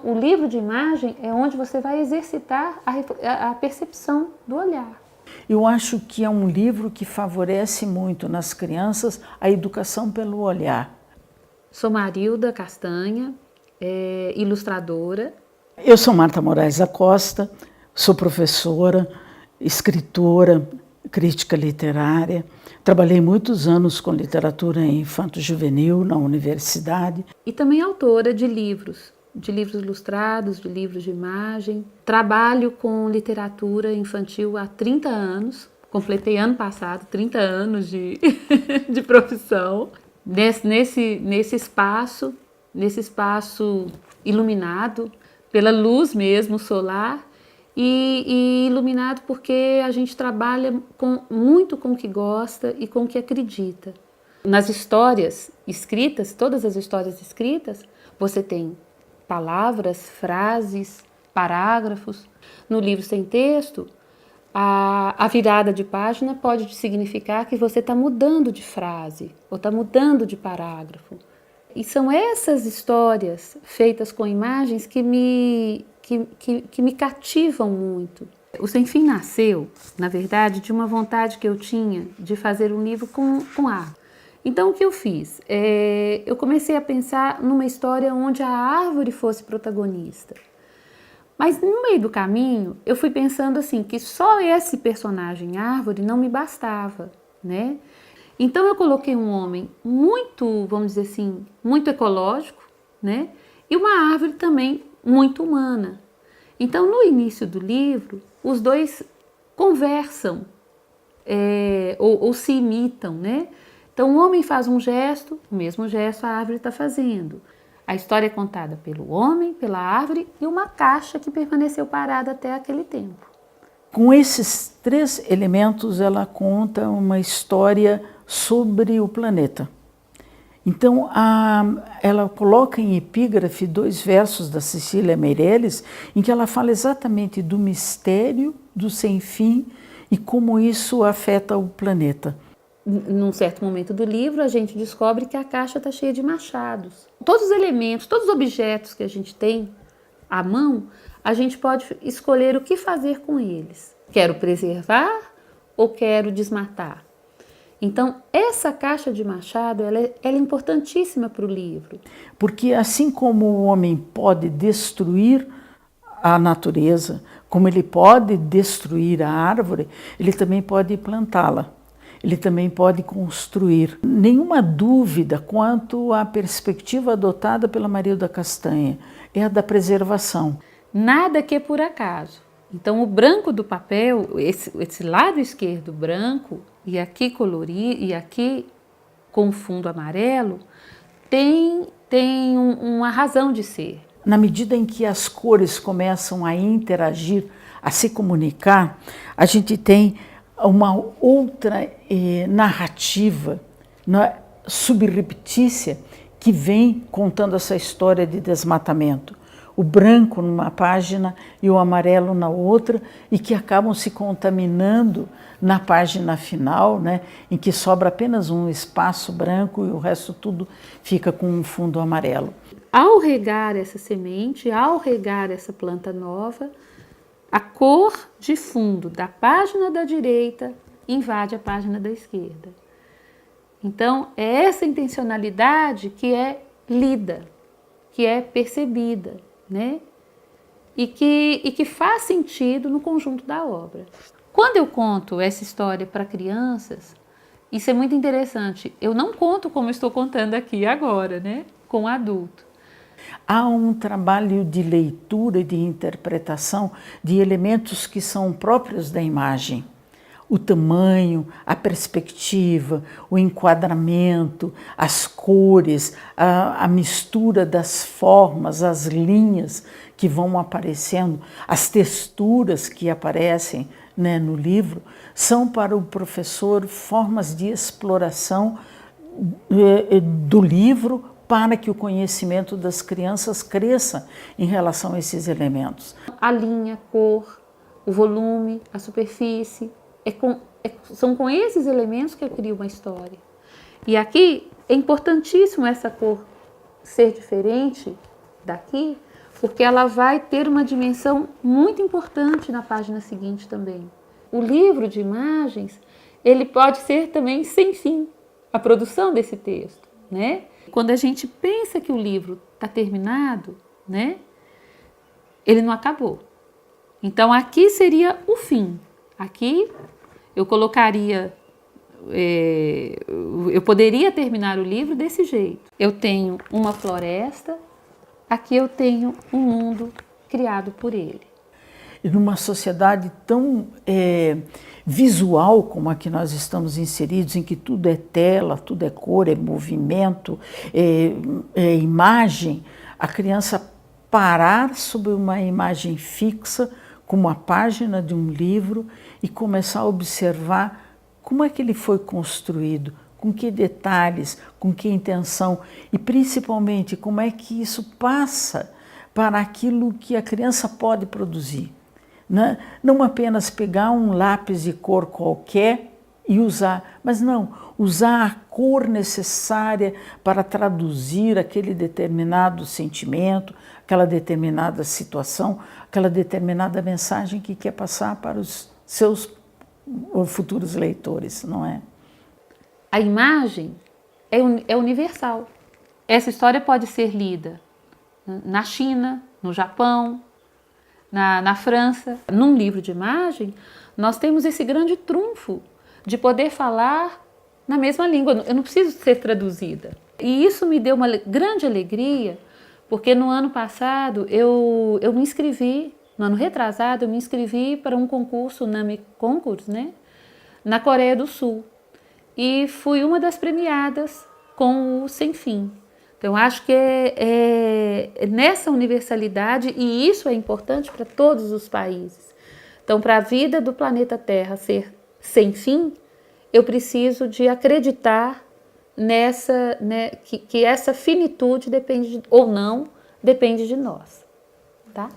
o livro de imagem é onde você vai exercitar a percepção do olhar. Eu acho que é um livro que favorece muito nas crianças a educação pelo olhar. Sou Marilda Castanha, ilustradora. Eu sou Marta Moraes da Costa, sou professora, escritora, crítica literária. Trabalhei muitos anos com literatura infanto-juvenil na universidade. E também autora de livros ilustrados, de livros de imagem. Trabalho com literatura infantil há 30 anos. Completei ano passado 30 anos de profissão. Nesse espaço iluminado pela luz mesmo solar e iluminado porque a gente trabalha muito com o que gosta e com o que acredita. Nas histórias escritas, todas as histórias escritas, você tem palavras, frases, parágrafos. No livro sem texto, a virada de página pode significar que você está mudando de frase ou está mudando de parágrafo. E são essas histórias feitas com imagens que me cativam muito. O Sem Fim nasceu, na verdade, de uma vontade que eu tinha de fazer um livro com árvore. Então, o que eu fiz? Eu comecei a pensar numa história onde a árvore fosse protagonista. Mas no meio do caminho, eu fui pensando assim, que só esse personagem árvore não me bastava, né? Então eu coloquei um homem muito, vamos dizer assim, muito ecológico, né? E uma árvore também muito humana. Então no início do livro, os dois conversam ou se imitam, né? Então o homem faz um gesto, o mesmo gesto a árvore está fazendo. A história é contada pelo homem, pela árvore e uma caixa que permaneceu parada até aquele tempo. Com esses três elementos, ela conta uma história sobre o planeta. Então, ela coloca em epígrafe 2 versos da Cecília Meirelles, em que ela fala exatamente do mistério do sem fim e como isso afeta o planeta. Num certo momento do livro, a gente descobre que a caixa está cheia de machados. Todos os elementos, todos os objetos que a gente tem à mão, a gente pode escolher o que fazer com eles. Quero preservar ou quero desmatar? Então, essa caixa de machado, ela é importantíssima para o livro. Porque assim como o homem pode destruir a natureza, como ele pode destruir a árvore, ele também pode plantá-la. Ele também pode construir. Nenhuma dúvida quanto à perspectiva adotada pela Marilda Castanha, é a da preservação. Nada que é por acaso. Então o branco do papel, esse lado esquerdo branco, e aqui colorido, e aqui com fundo amarelo, tem uma razão de ser. Na medida em que as cores começam a interagir, a se comunicar, a gente tem uma outra narrativa subreptícia que vem contando essa história de desmatamento. O branco numa página e o amarelo na outra, e que acabam se contaminando na página final, né, em que sobra apenas um espaço branco e o resto tudo fica com um fundo amarelo. Ao regar essa semente, ao regar essa planta nova, a cor de fundo da página da direita invade a página da esquerda. Então, é essa intencionalidade que é lida, que é percebida, né? E que faz sentido no conjunto da obra. Quando eu conto essa história para crianças, isso é muito interessante. Eu não conto como eu estou contando aqui agora, né? Com adulto. Há um trabalho de leitura e de interpretação de elementos que são próprios da imagem. O tamanho, a perspectiva, o enquadramento, as cores, a mistura das formas, as linhas que vão aparecendo, as texturas que aparecem, né, no livro, são para o professor formas de exploração do livro para que o conhecimento das crianças cresça em relação a esses elementos. A linha, a cor, o volume, a superfície, são com esses elementos que eu crio uma história. E aqui é importantíssimo essa cor ser diferente daqui, porque ela vai ter uma dimensão muito importante na página seguinte também. O livro de imagens, ele pode ser também sem fim, a produção desse texto, né? Quando a gente pensa que o livro está terminado, né, ele não acabou. Então aqui seria o fim. Aqui eu colocaria, eu poderia terminar o livro desse jeito. Eu tenho uma floresta, aqui eu tenho um mundo criado por ele. E numa sociedade tão visual como a que nós estamos inseridos, em que tudo é tela, tudo é cor, é movimento, é imagem, a criança parar sobre uma imagem fixa, como a página de um livro, e começar a observar como é que ele foi construído, com que detalhes, com que intenção, e principalmente como é que isso passa para aquilo que a criança pode produzir. Né? Não apenas pegar um lápis de cor qualquer e usar, mas não, usar a cor necessária para traduzir aquele determinado sentimento, aquela determinada situação, aquela determinada mensagem que quer passar para os seus futuros leitores, não é? A imagem é universal. Essa história pode ser lida na China, no Japão, na França. Num livro de imagem, nós temos esse grande trunfo de poder falar na mesma língua. Eu não preciso ser traduzida. E isso me deu uma grande alegria, porque no ano passado eu me inscrevi, no ano retrasado, eu me inscrevi para um concurso, NAMI Concours, né, na Coreia do Sul. E fui uma das premiadas com o Sem Fim. Então, acho que é nessa universalidade, e isso é importante para todos os países. Então, para a vida do planeta Terra ser sem fim, eu preciso de acreditar nessa, né, que essa finitude depende ou não, depende de nós. Tá?